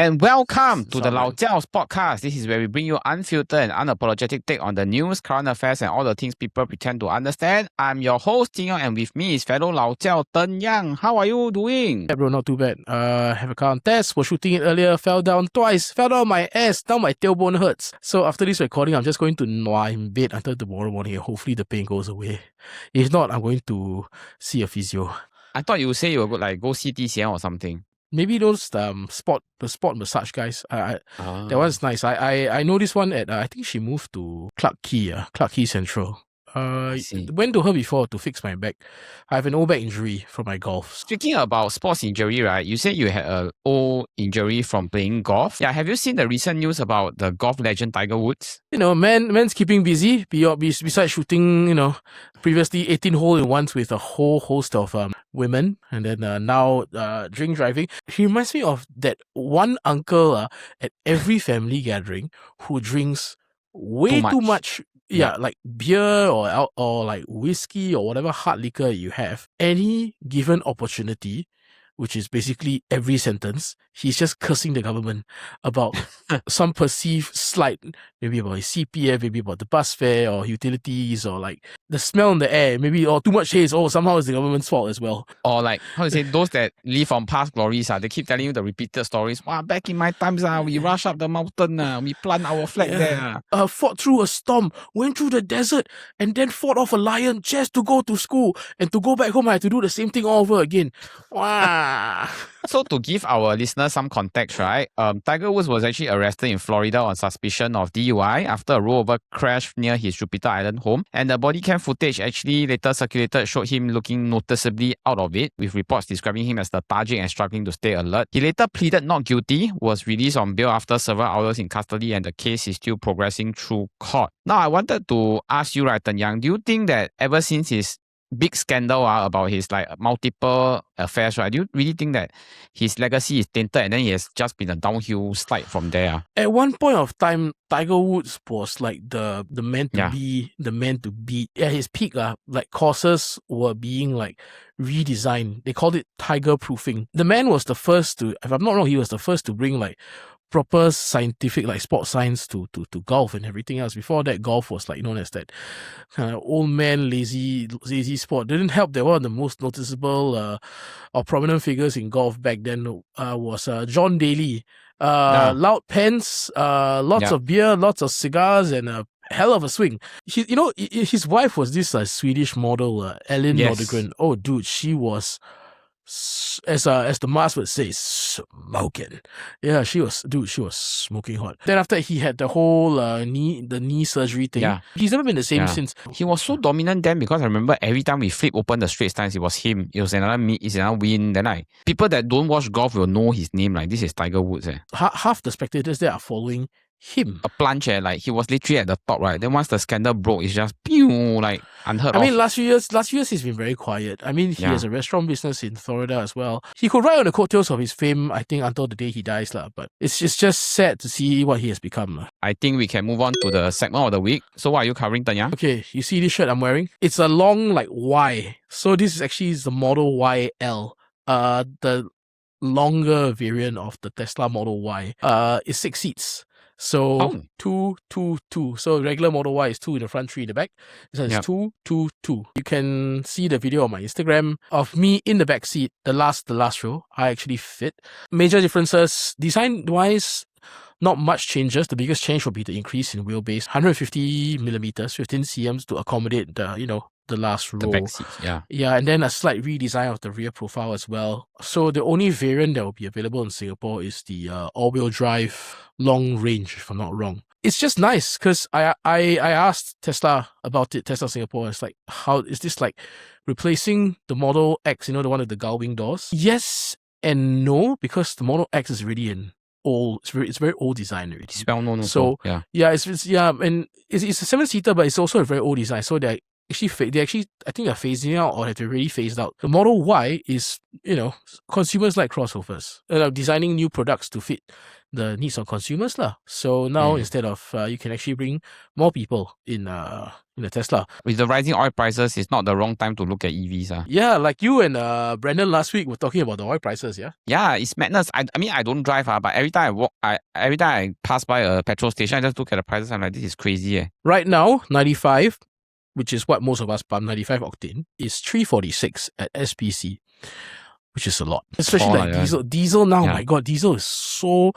and welcome to the Lao Jiaos Podcast. This is where we bring you unfiltered and unapologetic take on the news, current affairs, and all the things people pretend to understand. I'm your host, Jing Yong, and with me is fellow Lao Jiao, Thern Yang. How are you doing? Yeah, bro, not too bad. Have a car on test, was shooting it earlier, fell down twice, fell down my ass, now my tailbone hurts. So after this recording, I'm just going to lie in bed until tomorrow morning and hopefully the pain goes away. If not, I'm going to see a physio. I thought you would say you would like go see TCM or something. Maybe those sport massage guys. That one's nice. I know this one at I think she moved to Clarke Quay Central. Went to her before to fix my back. I have an old back injury from my golf. Speaking about sports injury, right? You said you had an old injury from playing golf. Yeah, have you seen the recent news about the golf legend Tiger Woods? You know, man's keeping busy. Besides shooting, previously 18 hole-in-ones with a whole host of women, and then now drink driving. He reminds me of that one uncle at every family gathering who drinks way too much. Yeah, like beer or like whiskey or whatever hard liquor you have. Any given opportunity, which is basically every sentence, he's just cursing the government about some perceived slight, maybe about his CPF, maybe about the bus fare or utilities or like the smell in the air, maybe or too much haze. Oh, somehow it's the government's fault as well. Or like, how to say, those that live on past glories, they keep telling you the repeated stories. Wow, back in my times, we rush up the mountain, we plant our flag there. Fought through a storm, went through the desert, and then fought off a lion just to go to school. And to go back home, I had to do the same thing all over again. Wow. So to give our listeners some context, right? Tiger Woods was actually arrested in Florida on suspicion of DUI after a rollover crash near his Jupiter Island home. And the body cam footage actually later circulated showed him looking noticeably out of it, with reports describing him as lethargic and struggling to stay alert. He later pleaded not guilty, was released on bail after several hours in custody, and the case is still progressing through court. Now, I wanted to ask you, right, Thern Yang, do you think that ever since his big scandal about his like multiple affairs, right? Do you really think that his legacy is tainted and then he has just been a downhill slide from there? At one point of time, Tiger Woods was like the man to be, the man to beat. At his peak, like courses were being like redesigned. They called it tiger proofing. The man was the first to, if I'm not wrong, he was the first to bring like proper scientific, like sports science to golf and everything else. Before that, golf was like known as that kind of old man lazy sport. Didn't help that one of the most noticeable or prominent figures in golf back then was John Daly. Loud pants, lots of beer, lots of cigars, and a hell of a swing. His wife was this Swedish model, Ellen Nordegren. Oh, dude, she was, as the mask would say, smoking. Yeah, she was smoking hot. Then after he had the whole knee surgery thing, he's never been the same since. He was so dominant then because I remember every time we flip open the Straits Times, it was him. It was another win. Then people that don't watch golf will know his name. Like, this is Tiger Woods. Half the spectators there are following him. A plunge, like he was literally at the top, right? Then once the scandal broke, it's just pew, like unheard of. I mean, last few years he's been very quiet. I mean, he has a restaurant business in Florida as well. He could ride on the coattails of his fame, I think, until the day he dies, but it's just sad to see what he has become. I think we can move on to the segment of the week. So what are you covering, Thern Yang? Okay, you see this shirt I'm wearing? It's a long like Y. So this is actually the Model YL. The longer variant of the Tesla Model Y. It's 6 seats. So 2, 2, 2. So regular Model Y is 2 in the front, 3 in the back. So it's 2, 2, 2. You can see the video on my Instagram of me in the back seat. The last row, I actually fit. Major differences design wise. Not much changes. The biggest change will be the increase in wheelbase, 150 millimeters, 15 cms to accommodate the last row. The back seat, Yeah, and then a slight redesign of the rear profile as well. So the only variant that will be available in Singapore is the all-wheel drive long range, if I'm not wrong. It's just nice because I asked Tesla about it, Tesla Singapore. It's like, how is this like replacing the Model X, the one with the gull wing doors? Yes and no, because the Model X is really it's very old design already. It's well known. So and it's a 7-seater, but it's also a very old design. So they're they actually, I think they're phasing out or have already phased out. The Model Y is, consumers like crossovers. Designing new products to fit the needs of consumers lah. So now instead of you can actually bring more people in a Tesla. With the rising oil prices, it's not the wrong time to look at EVs. Yeah, like you and Brandon last week were talking about the oil prices, yeah? Yeah, it's madness. I mean, I don't drive, but every time I pass by a petrol station, I just look at the prices. I'm like, this is crazy. Right now, 95, which is what most of us pump, 95 octane, is 346 at SPC, which is a lot. Especially diesel. Diesel now, my God, diesel is so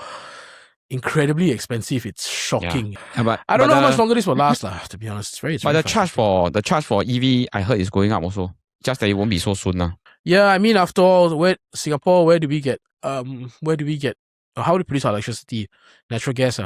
incredibly expensive. It's shocking. Yeah, but I don't know how much longer this will last, to be honest. It's very the charge for EV, I heard, is going up also. Just that it won't be so soon. Yeah, I mean, after all, Singapore, where do we get how do we produce our electricity? Natural gas.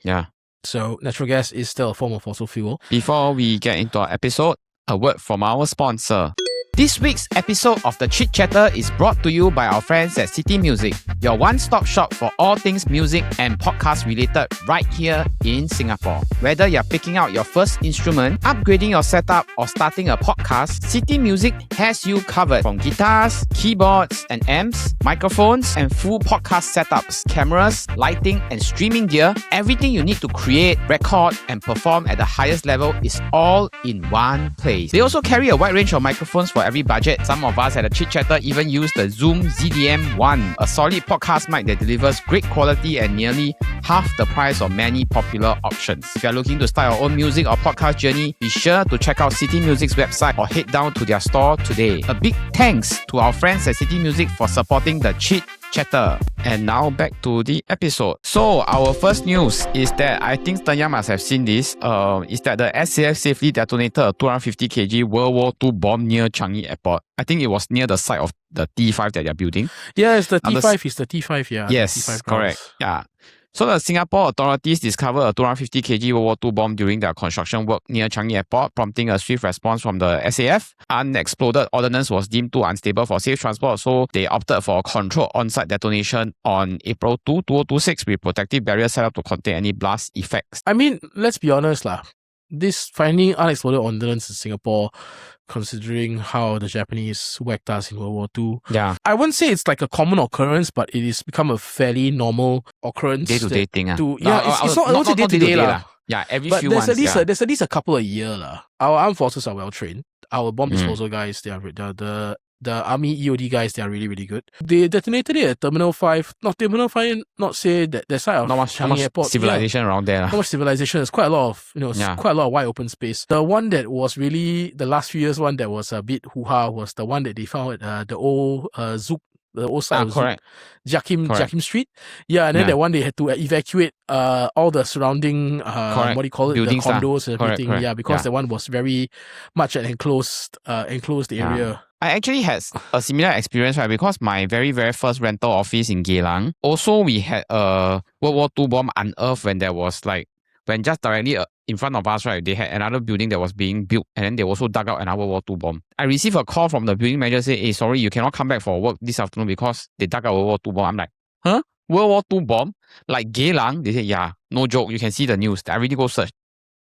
Yeah. So natural gas is still a form of fossil fuel. Before we get into our episode, a word from our sponsor. This week's episode of the Chit Chatter is brought to you by our friends at CityMusic, your one-stop shop for all things music and podcast related right here in Singapore. Whether you're picking out your first instrument, upgrading your setup, or starting a podcast, CityMusic has you covered. From guitars, keyboards and amps, microphones, and full podcast setups, cameras, lighting, and streaming gear, everything you need to create, record, and perform at the highest level is all in one place. They also carry a wide range of microphones for every budget. Some of us at the Chit Chatter even use the Zoom ZDM1, a solid podcast mic that delivers great quality and nearly half the price of many popular options. If you're looking to start your own music or podcast journey, be sure to check out CityMusic's website or head down to their store today. A big thanks to our friends at CityMusic for supporting the Chit Chatter. And now back to the episode. So our first news is that I think Thern must have seen this. Is that the SAF safely detonated a 250 kg World War II bomb near Changi Airport. I think it was near the site of the T5 that they're building. Yeah, it's the T5. It's the T5. Yeah. Yes, T5 correct. Yeah. So the Singapore authorities discovered a 250 kg World War II bomb during their construction work near Changi Airport, prompting a swift response from the SAF. Unexploded ordnance was deemed too unstable for safe transport, so they opted for a controlled on-site detonation on April 2, 2026, with protective barriers set up to contain any blast effects. I mean, let's be honest lah. This finding unexploded ordnance in Singapore, considering how the Japanese whacked us in World War II. Yeah. I wouldn't say it's like a common occurrence, but it has become a fairly normal occurrence. Day-to-day thing. It's not day-to-day lah. Yeah, every but few there's months. There's at least a couple of years lah. Our armed forces are well trained. Our bomb disposal guys, they are the army EOD guys, they are really, really good. They detonated it at Terminal 5. Not say that the side of Changi Airport. Civilization around there. Not much civilization. It's quite a lot of, quite a lot of wide open space. The one that was really, the last few years one that was a bit hoo-ha was the one that they found at the old Zouk, the old side of correct. Jakim Street. Yeah, and then that one they had to evacuate all the surrounding, what do you call it, buildings, the condos and everything. Correct. Yeah, because the one was very much an enclosed area. I actually had a similar experience, right? Because my very, very first rental office in Geylang, also we had a World War II bomb unearthed when there was when just directly in front of us, right, they had another building that was being built, and then they also dug out another World War II bomb. I received a call from the building manager saying, hey, sorry, you cannot come back for work this afternoon because they dug out World War II bomb. I'm like, huh? World War II bomb? Like Geylang? They said, yeah, no joke. You can see the news. I really go search.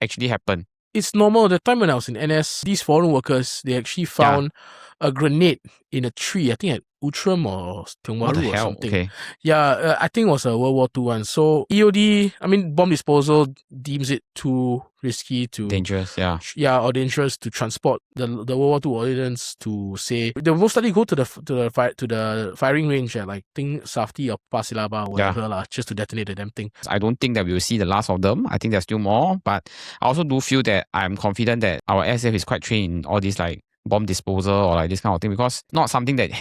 Actually happened. It's normal. The time when I was in NS, these foreign workers, they actually found a grenade in a tree, I think at Outram or Tiongwaru or something. Okay. Yeah, I think it was a World War II one. So EOD, I mean, bomb disposal deems it too risky to... Dangerous, yeah. Yeah, or dangerous to transport the World War II ordnance to say... They'll most likely go to the firing range at Safti or Pasilaba or whatever, just to detonate the damn thing. I don't think that we will see the last of them. I think there's still more, but I also do feel that I'm confident that our SF is quite trained in all these bomb disposal or this kind of thing, because not something that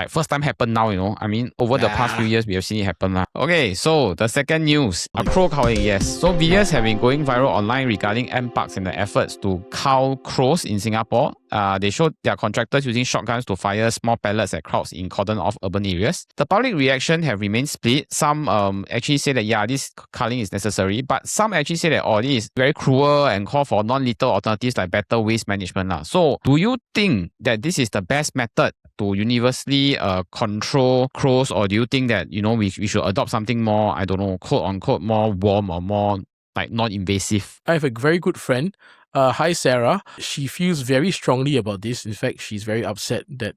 first time happened now, I mean, over the past few years, we have seen it happen. Okay, so the second news, a crow culling, yes. So videos have been going viral online regarding MParks and the efforts to cull crows in Singapore. They showed their contractors using shotguns to fire small pellets at crowds in cordoned-off urban areas. The public reaction have remained split. Some actually say that, this culling is necessary, but some actually say that, this is very cruel and call for non-lethal alternatives like better waste management. So, do you think that this is the best method to universally control crows, or do you think that, we should adopt something more, I don't know, quote-unquote, more warm or more like non-invasive. I have a very good friend. Hi, Sarah. She feels very strongly about this. In fact, she's very upset that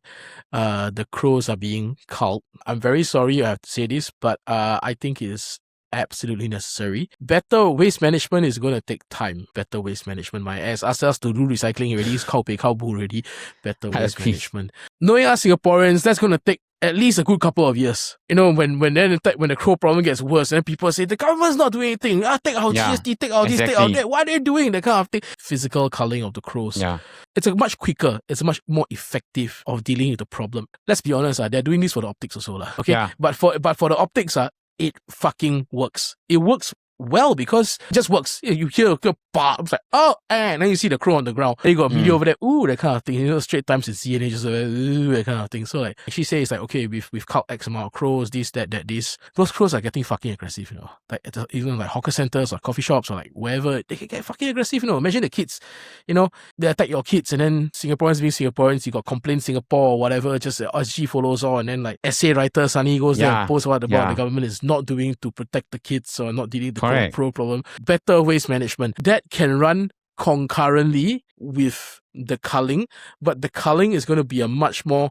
the crows are being culled. I'm very sorry I have to say this, but I think it is absolutely necessary. Better waste management is going to take time. Better waste management. My ass asked us to do recycling already. It's cow already. Better waste management. Knowing us Singaporeans, that's going to take at least a good couple of years. You know, when the crow problem gets worse, and people say the government's not doing anything. Take our GST, take our this, take our that. What are they doing? That kind of thing. Physical culling of the crows. Yeah. It's a much quicker, it's a much more effective of dealing with the problem. Let's be honest, they're doing this for the optics also. Okay. Yeah. But for the optics, it fucking works. It works well because it just works. You hear a bah, it's like, oh, and then you see the crow on the ground. Then you got a video over there, ooh, that kind of thing. You know, straight times to see, and just ooh, that kind of thing. So like, she says like, okay, we've culled X amount of crows, this, that, this. Those crows are getting fucking aggressive, you know. Like even like hawker centers or coffee shops or like wherever, they can get fucking aggressive, you know. Imagine the kids, you know, they attack your kids, and then Singaporeans being Singaporeans, you got Complain Singapore or whatever, just SG follows on, and then like essay writer Sunny goes there and posts about the government is not doing to protect the kids or not dealing with the crow problem. Better waste management that can run concurrently with the culling, but the culling is going to be a much more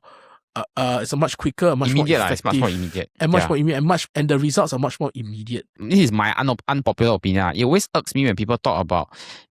it's a much quicker, a much immediate, more effective, it's much more immediate, and much more immediate, and the results are much more immediate. This is my unpopular opinion. It always irks me when people talk about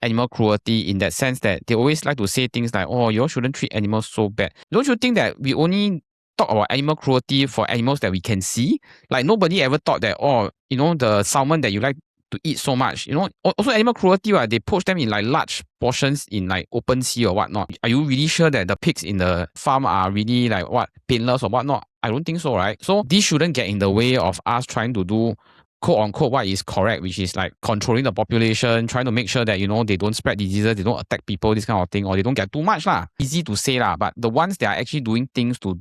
animal cruelty in that sense that they always like to say things like, "Oh, you all shouldn't treat animals so bad." Don't you think that we only talk about animal cruelty for animals that we can see? Like nobody ever thought that, oh, you know, the salmon that you like to eat so much, you know, also animal cruelty, right? They poach them in like large portions in like open sea or whatnot. Are you really sure that the pigs in the farm are really like painless or whatnot? I don't think so, right? So this shouldn't get in the way of us trying to do quote unquote what is correct, which is like controlling the population, trying to make sure that, you know, they don't spread diseases, they don't attack people, this kind of thing, or they don't get too much lah. Easy to say lah, but the ones that are actually doing things to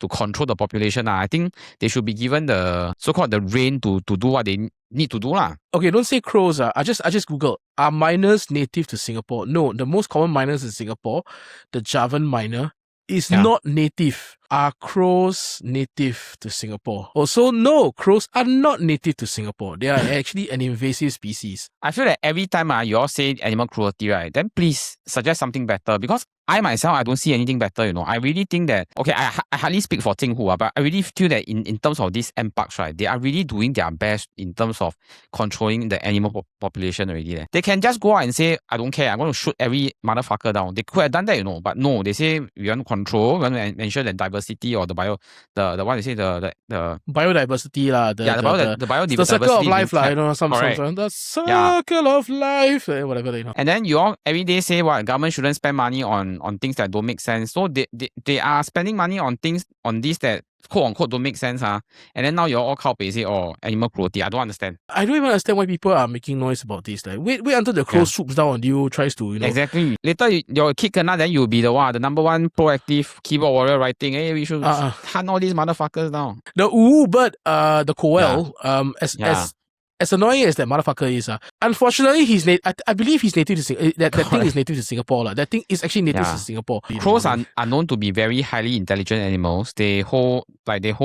control the population, I think they should be given the so-called the rein to do what they need to do lah. Okay, don't say crows. I just Googled, are miners native to Singapore? No, the most common miners in Singapore, the Javan miner, is not native. Are crows native to Singapore? Also, no, crows are not native to Singapore. They are actually an invasive species. I feel that every time you all say animal cruelty, right, then please suggest something better, because I myself, I don't see anything better, you know. I really think that, okay, I hardly speak for Ting Hu, but I really feel that in terms of these M-Parks, right, they are really doing their best in terms of controlling the animal population already. They can just go out and say, I don't care, I'm going to shoot every motherfucker down. They could have done that, you know, but no, they say we want to control, we want to ensure that diversity or the what they say, the biodiversity lah. The biodiversity. The circle of life lah, you know, some the circle of life, whatever, you know. And then you all every day say what government shouldn't spend money on things that don't make sense. So they are spending money on things on these that quote unquote don't make sense, and then now you're all say, oh, animal cruelty. I don't understand. I don't even understand why people are making noise about this. Like, wait until the crow swoops down on you, tries to, you know. Exactly. Later your kid kena, then you'll be the number one proactive keyboard warrior writing. Hey, we should hunt all these motherfuckers down. The bird, the Coel, as annoying as that motherfucker is, unfortunately, I believe he's native to Singapore. That thing is native to Singapore. That thing is actually native to Singapore. Crows are known to be very highly intelligent animals. They hold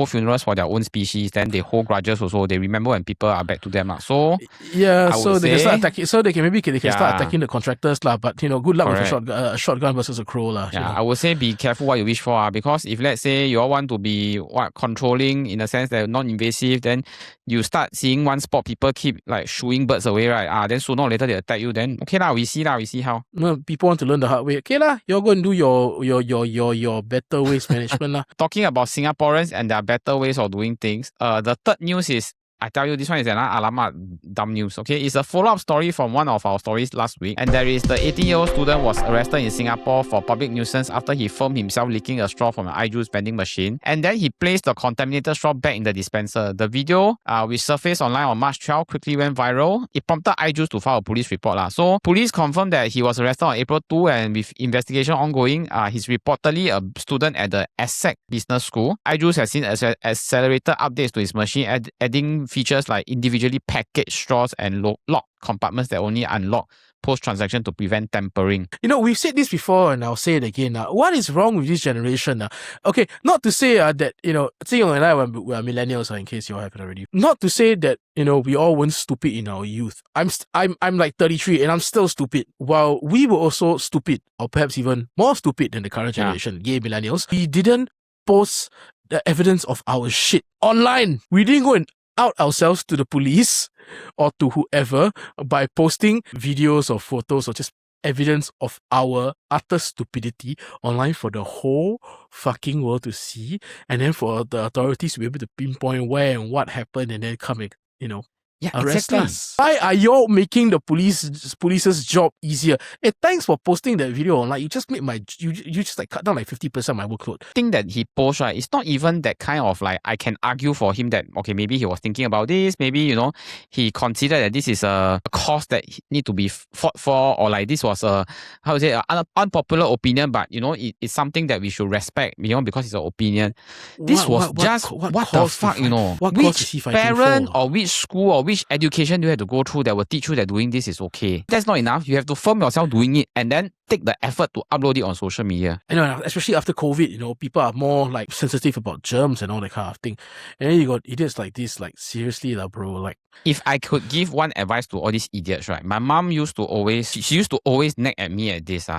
funerals for their own species. Then they hold grudges also. They remember when people are back to them. So they can start attacking. So they can start attacking the contractors lah. But you know, good luck with a shotgun versus a crow lah. Yeah, I would say be careful what you wish for. Because if let's say you all want to be controlling in a sense that non-invasive, then you start seeing one spot people keep like shooing birds away, right? Then sooner or later they attack you. Then okay lah, we see how. No, people want to learn the hard way. Okay lah, you're going to do your better waste management lah. Talking about Singaporeans and their better ways of doing things. The third news is, I tell you, this one is an alamak dumb news, okay? It's a follow-up story from one of our stories last week. And there is the 18-year-old student was arrested in Singapore for public nuisance after he filmed himself licking a straw from an Ijooz vending machine. And then he placed the contaminated straw back in the dispenser. The video, which surfaced online on March 12, quickly went viral. It prompted Ijooz to file a police report. So police confirmed that he was arrested on April 2, and with investigation ongoing, he's reportedly a student at the ESSEC Business School. Ijooz has seen accelerated updates to his machine, adding features like individually packaged straws and lock compartments that only unlock post-transaction to prevent tampering. We've said this before and I'll say it again. What is wrong with this generation? Okay, not to say that, Ziyong and I were millennials, in case you all haven't already. Not to say that, we all weren't stupid in our youth. I'm like 33 and I'm still stupid. While we were also stupid, or perhaps even more stupid than the current generation, gay millennials, we didn't post the evidence of our shit online. We didn't go and out ourselves to the police or to whoever by posting videos or photos or just evidence of our utter stupidity online for the whole fucking world to see, and then for the authorities to be able to pinpoint where and what happened and then come and, arrest us. Why are you making the police's job easier? Thanks for posting that video online. You just made you just like cut down like 50% of my workload. Thing that he posts, right, it's not even that kind of like I can argue for him that okay, maybe he was thinking about this, maybe he considered that this is a cause that need to be fought for, or like this was an unpopular opinion, but it's something that we should respect, because it's an opinion. This was just what the fuck, which parent or which school or which education do you have to go through that will teach you that doing this is okay? That's not enough. You have to film yourself doing it and then take the effort to upload it on social media. Especially after COVID, people are more like sensitive about germs and all that kind of thing. And then you got idiots like this, like seriously, bro. Like, if I could give one advice to all these idiots, right? My mom used to always nag at me at this,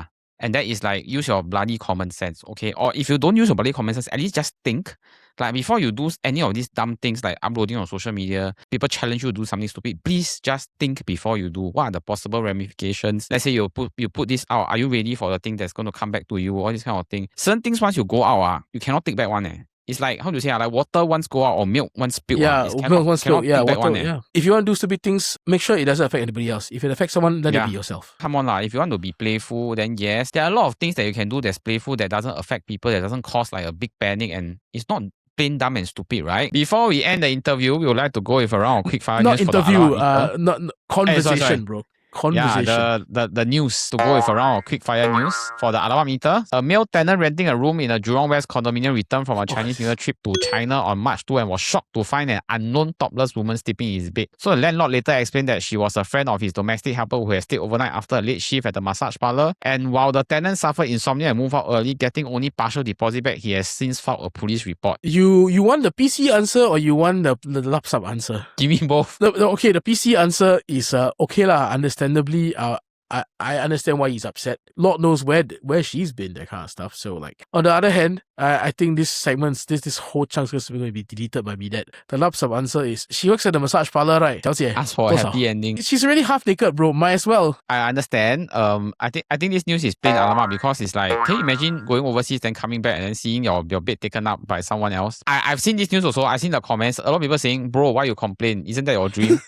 and that is like, use your bloody common sense, okay? Or if you don't use your bloody common sense, at least just think. Like, before you do any of these dumb things like uploading on social media, people challenge you to do something stupid, please just think before you do. What are the possible ramifications? Let's say you put this out. Are you ready for the thing that's going to come back to you? All this kind of thing. Certain things, once you go out, you cannot take back one. It's like, how do you say, like water once go out or milk once spill. Yeah, milk once spill. Yeah, water. Yeah. If you want to do stupid things, make sure it doesn't affect anybody else. If it affects someone, let it be yourself. Come on, if you want to be playful, then yes, there are a lot of things that you can do that's playful, that doesn't affect people, that doesn't cause like a big panic, and it's not plain dumb and stupid, right? Before we end the interview, we would like to go with a round of quick fire news. Not interview, not conversation, bro. Conversation. Yeah, the news, to go with a round of quick fire news for the Alamak Meter. A male tenant renting a room in a Jurong West condominium returned from a Chinese New Year trip to China on March 2 and was shocked to find an unknown topless woman sleeping in his bed. So the landlord later explained that she was a friend of his domestic helper who had stayed overnight after a late shift at the massage parlour. And while the tenant suffered insomnia and moved out early, getting only partial deposit back, he has since filed a police report. You want the PC answer or you want the laptop answer? Give me both. Okay, the PC answer is okay lah. Understandably, I understand why he's upset. Lord knows where she's been, that kind of stuff. So like, on the other hand, I think this segment, this whole chunk is going to be deleted by me. That the laptop answer is, she works at the massage parlor, right? Ask for a happy ending. She's already half naked, bro. Might as well. I understand. I think this news is plain alamak, because it's like, can you imagine going overseas then coming back and then seeing your bed taken up by someone else? I've seen this news also. I've seen the comments. A lot of people saying, bro, why you complain? Isn't that your dream?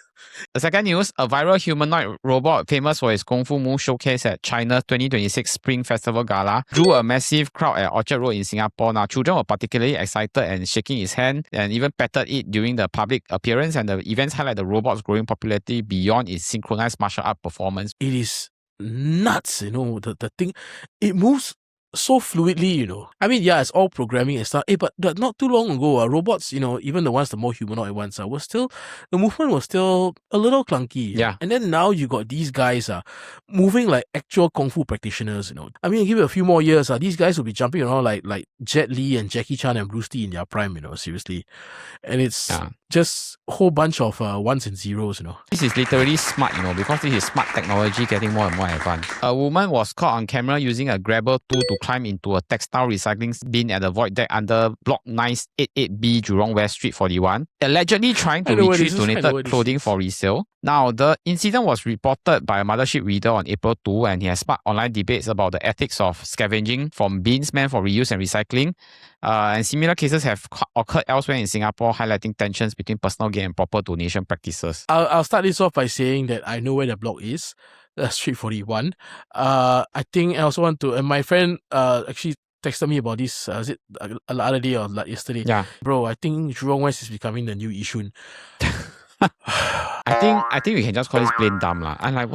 The second news, a viral humanoid robot famous for its kung fu move showcase at China's 2026 Spring Festival Gala drew a massive crowd at Orchard Road in Singapore. Now, children were particularly excited and shaking its hand and even petted it during the public appearance, and the events highlight the robot's growing popularity beyond its synchronized martial art performance. It is nuts, the thing. It moves so fluidly, I mean, yeah, it's all programming and stuff. But not too long ago, robots, even the ones, the more humanoid ones, the movement was still a little clunky. Yeah. And then now you got these guys moving like actual kung fu practitioners, I mean, give it a few more years, these guys will be jumping around like Jet Li and Jackie Chan and Bruce Lee in their prime, seriously. And it's just a whole bunch of ones and zeros, This is literally smart, because this is smart technology getting more and more advanced. A woman was caught on camera using a grabber tool to climb into a textile recycling bin at the void deck under Block 988B Jurong West Street 41, allegedly trying to retrieve donated clothing for resale. Now, the incident was reported by a Mothership reader on April 2, and he has sparked online debates about the ethics of scavenging from bins meant for reuse and recycling. And similar cases have occurred elsewhere in Singapore, highlighting tensions between personal gain and proper donation practices. I'll start this off by saying that I know where the block is. Street 41. I think I also want to, and my friend actually texted me about this, is it the other day or yesterday? Yeah. Bro, I think Jurong West is becoming the new Yishun. I I think we can just call this plain dumb lah. I'm like,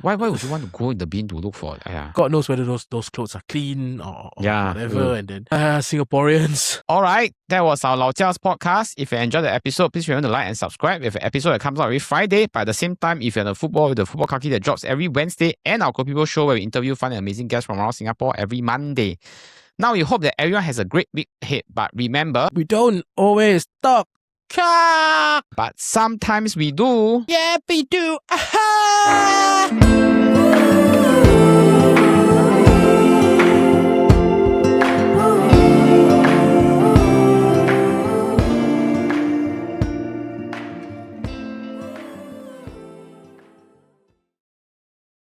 why would you want to go in the bin to look for? God knows whether those clothes are clean or whatever. And then Singaporeans. All right, that was our Lao Jiaos podcast. If you enjoyed the episode, please remember to like and subscribe. We have an episode that comes out every Friday. But at the same time, if you're in the football kaki that drops every Wednesday, and our Cool People show where we interview fun and amazing guests from around Singapore every Monday. Now, we hope that everyone has a great week ahead. But remember, we don't always talk. But sometimes we do. Yeah, we do. Aha!